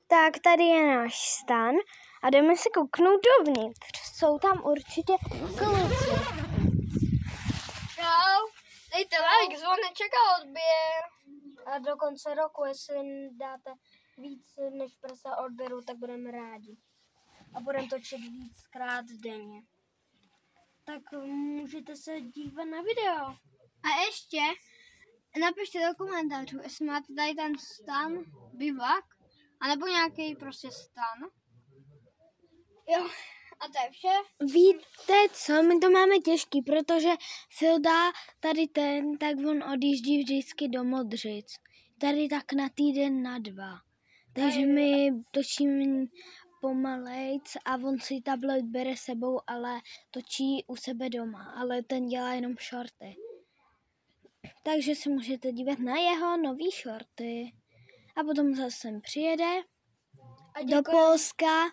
Tak tady je náš stan a jdeme se kouknout dovnitř. Jsou tam určitě kluci. Čau, dejte like, zvoneček a odběr. A do konce roku, jestli dáte víc než 50 odběrů, tak budeme rádi. A budeme točit víckrát denně. Tak můžete se dívat na video. A ještě napište do komentářů, jestli máte tady ten stan, bivak, anebo nějaký prostě stan. Jo, a to je vše. Víte co, my to máme těžký, protože Filda tady tak on odjíždí vždycky do Modřic. Tady tak na týden, na 2. Takže my točíme pomalejc a on si tablet bere sebou, ale točí u sebe doma, ale ten dělá jenom shorty. Takže si můžete dívat na jeho nový shorty. A potom zase sem přijede do Polska.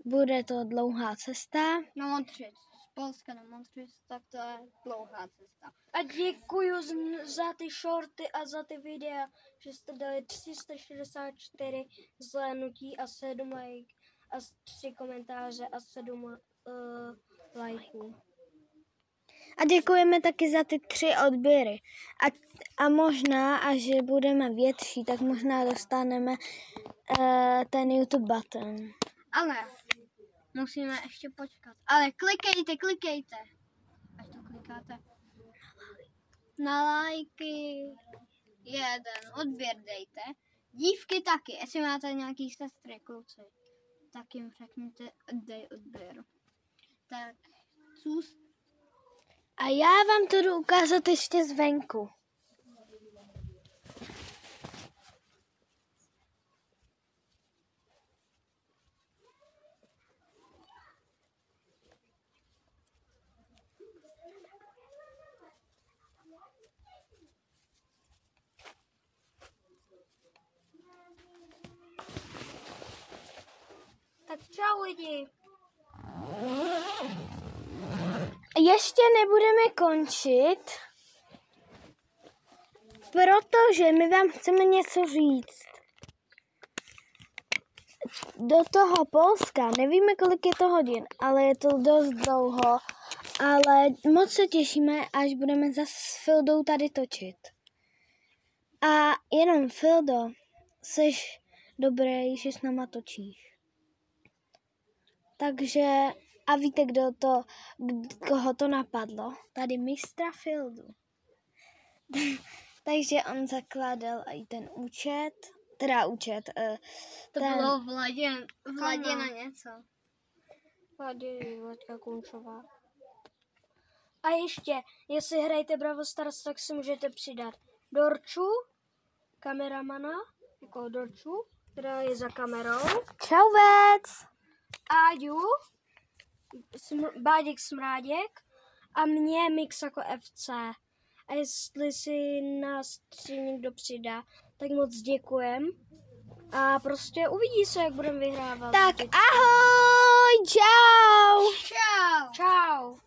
Bude to dlouhá cesta. Na Modřic. Z Polska na Modřic, tak to je dlouhá cesta. A děkuji za ty shorty a za ty videa, že jste dali 364 zhlédnutí a 7 like a 3 komentáře a 7 lajků. A děkujeme taky za ty 3 odběry. A možná, až budeme větší, tak možná dostaneme ten YouTube button. Ale musíme ještě počkat. Ale klikejte. Až to klikáte. Na lajky. 1 odběr dejte. Dívky taky. Jestli máte nějaký sestry, kluci, tak jim řekněte, dej odběr. Tak, cůz. A já vám to jdu ukázat ještě zvenku. Tak čau lidi. Ještě nebudeme končit, protože my vám chceme něco říct. Do toho Polska, nevíme, kolik je to hodin, ale je to dost dlouho, ale moc se těšíme, až budeme zase s Fildou tady točit. A jenom Fildo, seš dobrý, že s náma točíš. Takže, a víte, koho to napadlo? Tady mistra Fildu. Takže on zakládal i ten účet, To bylo v ladě na něco. Vláďka Kunčová. A ještě, jestli hrajete Brawl Stars, tak si můžete přidat Dorču, kameramana, jako Dorču, která je za kamerou. Čauvec! Áďu, Báděk Smráděk a mě Mix jako FC. A jestli si nás 3 někdo přidá, tak moc děkujem. A prostě uvidí se, jak budeme vyhrávat. Tak ahoj, čau! Čau! Čau!